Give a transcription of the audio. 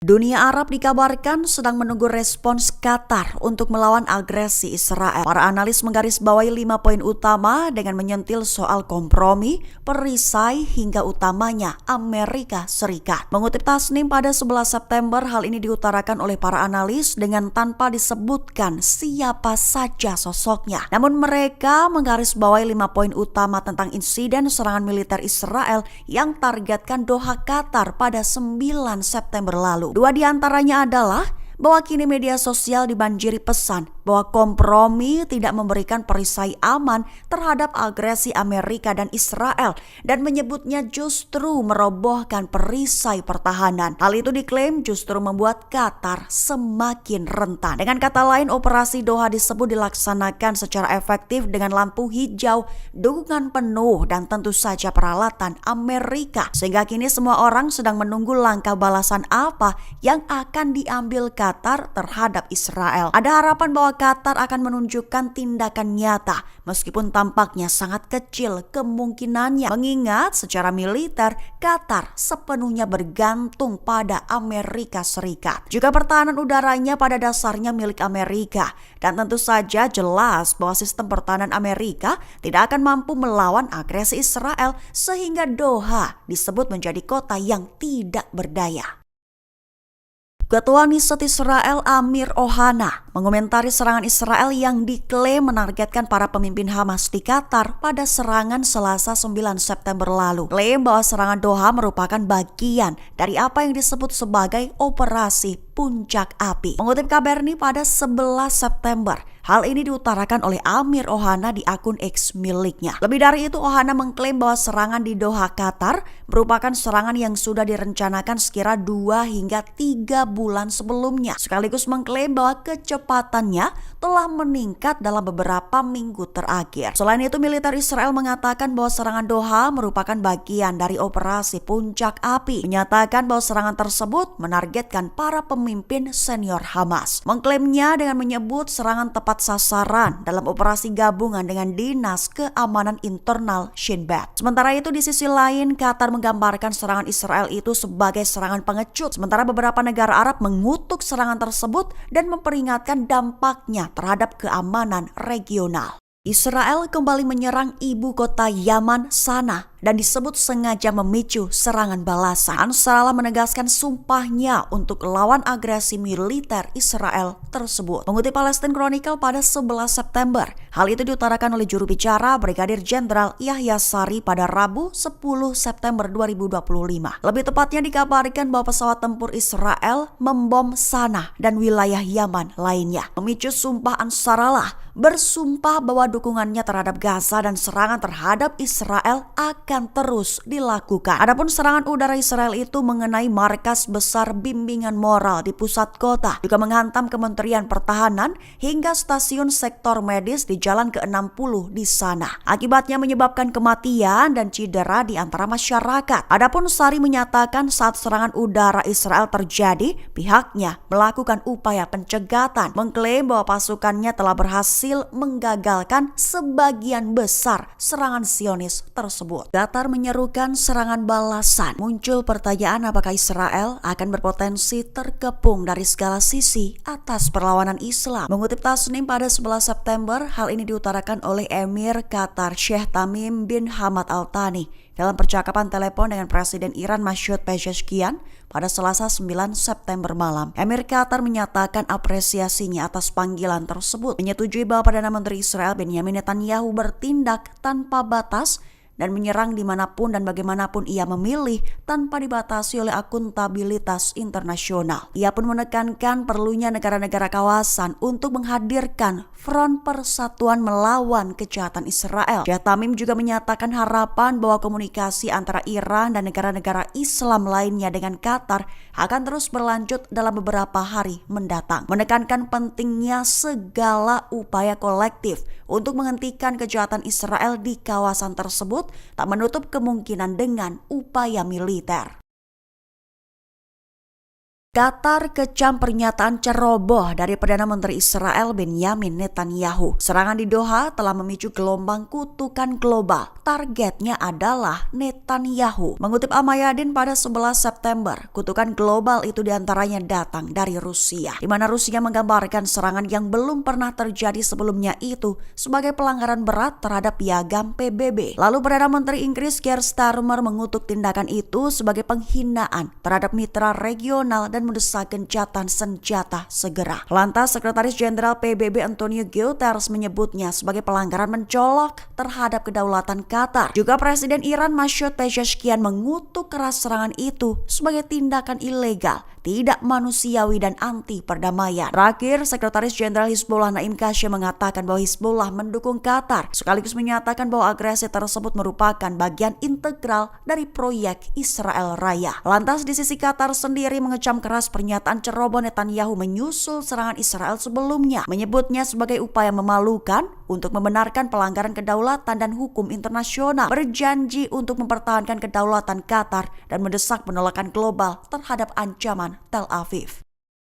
Dunia Arab dikabarkan sedang menunggu respons Qatar untuk melawan agresi Israel. Para analis menggarisbawahi 5 poin utama dengan menyentil soal kompromi, perisai hingga utamanya Amerika Serikat. Mengutip Tasnim pada 11 September, hal ini diutarakan oleh para analis dengan tanpa disebutkan siapa saja sosoknya. Namun mereka menggarisbawahi 5 poin utama tentang insiden serangan militer Israel yang targetkan Doha Qatar pada 9 September lalu. Dua di antaranya adalah bahwa kini media sosial dibanjiri pesan bahwa kompromi tidak memberikan perisai aman terhadap agresi Amerika dan Israel dan menyebutnya justru merobohkan perisai pertahanan. Hal itu diklaim justru membuat Qatar semakin rentan. Dengan kata lain, operasi Doha disebut dilaksanakan secara efektif dengan lampu hijau, dukungan penuh dan tentu saja peralatan Amerika. Sehingga kini semua orang sedang menunggu langkah balasan apa yang akan diambil Qatar terhadap Israel. Ada harapan bahwa Qatar akan menunjukkan tindakan nyata meskipun tampaknya sangat kecil kemungkinannya mengingat secara militer Qatar sepenuhnya bergantung pada Amerika Serikat. Juga pertahanan udaranya pada dasarnya milik Amerika dan tentu saja jelas bahwa sistem pertahanan Amerika tidak akan mampu melawan agresi Israel sehingga Doha disebut menjadi kota yang tidak berdaya. Ketua Knesset Israel Amir Ohana mengomentari serangan Israel yang diklaim menargetkan para pemimpin Hamas di Qatar pada serangan Selasa 9 September lalu. Klaim bahwa serangan Doha merupakan bagian dari apa yang disebut sebagai operasi puncak api. Mengutip Kabarni pada 11 September, hal ini diutarakan oleh Amir Ohana di akun X miliknya. Lebih dari itu, Ohana mengklaim bahwa serangan di Doha, Qatar merupakan serangan yang sudah direncanakan sekira 2 hingga 3 bulan sebelumnya. Sekaligus mengklaim bahwa kecepatannya telah meningkat dalam beberapa minggu terakhir. Selain itu, militer Israel mengatakan bahwa serangan Doha merupakan bagian dari operasi puncak api. Menyatakan bahwa serangan tersebut menargetkan para pemimpin senior Hamas. Mengklaimnya dengan menyebut serangan tepat sasaran dalam operasi gabungan dengan Dinas Keamanan Internal Shin Bet. Sementara itu di sisi lain, Qatar menggambarkan serangan Israel itu sebagai serangan pengecut. Sementara beberapa negara Arab mengutuk serangan tersebut dan memperingatkan dampaknya terhadap keamanan regional. Israel kembali menyerang ibu kota Yaman, Sanaa, dan disebut sengaja memicu serangan balasan. Ansarallah menegaskan sumpahnya untuk lawan agresi militer Israel tersebut. Mengutip Palestine Chronicle pada 11 September, hal itu diutarakan oleh juru bicara Brigadir Jenderal Yahya Sari pada Rabu 10 September 2025. Lebih tepatnya dikabarkan bahwa pesawat tempur Israel membom Sanaa dan wilayah Yaman lainnya. Memicu sumpah Ansarallah bersumpah bahwa dukungannya terhadap Gaza dan serangan terhadap Israel akan terus dilakukan. Adapun serangan udara Israel itu mengenai markas besar bimbingan moral di pusat kota, juga menghantam Kementerian Pertahanan hingga stasiun sektor medis di Jalan ke-60 di sana. Akibatnya menyebabkan kematian dan cedera di antara masyarakat. Adapun Sari menyatakan saat serangan udara Israel terjadi, pihaknya melakukan upaya pencegatan, mengklaim bahwa pasukannya telah berhasil menggagalkan sebagian besar serangan Zionis tersebut. Qatar menyerukan serangan balasan. Muncul pertanyaan apakah Israel akan berpotensi terkepung dari segala sisi atas perlawanan Islam. Mengutip Tasnim pada 11 September, hal ini diutarakan oleh Emir Qatar Sheikh Tamim bin Hamad Al Thani dalam percakapan telepon dengan Presiden Iran Masoud Pezeshkian pada Selasa 9 September malam. Emir Qatar menyatakan apresiasinya atas panggilan tersebut, menyetujui bahwa Perdana Menteri Israel Benjamin Netanyahu bertindak tanpa batas dan menyerang dimanapun dan bagaimanapun ia memilih tanpa dibatasi oleh akuntabilitas internasional. Ia pun menekankan perlunya negara-negara kawasan untuk menghadirkan front persatuan melawan kejahatan Israel. Syekh Tamim juga menyatakan harapan bahwa komunikasi antara Iran dan negara-negara Islam lainnya dengan Qatar akan terus berlanjut dalam beberapa hari mendatang. Menekankan pentingnya segala upaya kolektif untuk menghentikan kejahatan Israel di kawasan tersebut, tak menutup kemungkinan dengan upaya militer. Qatar kecam pernyataan ceroboh dari Perdana Menteri Israel Benyamin Netanyahu. Serangan di Doha telah memicu gelombang kutukan global. Targetnya adalah Netanyahu. Mengutip Amayadin pada 11 September, kutukan global itu diantaranya datang dari Rusia, di mana Rusia menggambarkan serangan yang belum pernah terjadi sebelumnya itu sebagai pelanggaran berat terhadap piagam PBB. Lalu Perdana Menteri Inggris Keir Starmer mengutuk tindakan itu sebagai penghinaan terhadap mitra regional dan mendesak gencatan senjata segera. Lantas Sekretaris Jenderal PBB Antonio Guterres menyebutnya sebagai pelanggaran mencolok terhadap kedaulatan Qatar. Juga Presiden Iran Masoud Pezeshkian mengutuk keras serangan itu sebagai tindakan ilegal, tidak manusiawi dan anti perdamaian. Terakhir, Sekretaris Jenderal Hizbullah Naim Qassem mengatakan bahwa Hizbullah mendukung Qatar, sekaligus menyatakan bahwa agresi tersebut merupakan bagian integral dari proyek Israel Raya. Lantas di sisi Qatar sendiri mengecam keras pernyataan ceroboh Netanyahu menyusul serangan Israel sebelumnya, menyebutnya sebagai upaya memalukan untuk membenarkan pelanggaran kedaulatan dan hukum internasional, berjanji untuk mempertahankan kedaulatan Qatar dan mendesak penolakan global terhadap ancaman Tel Aviv.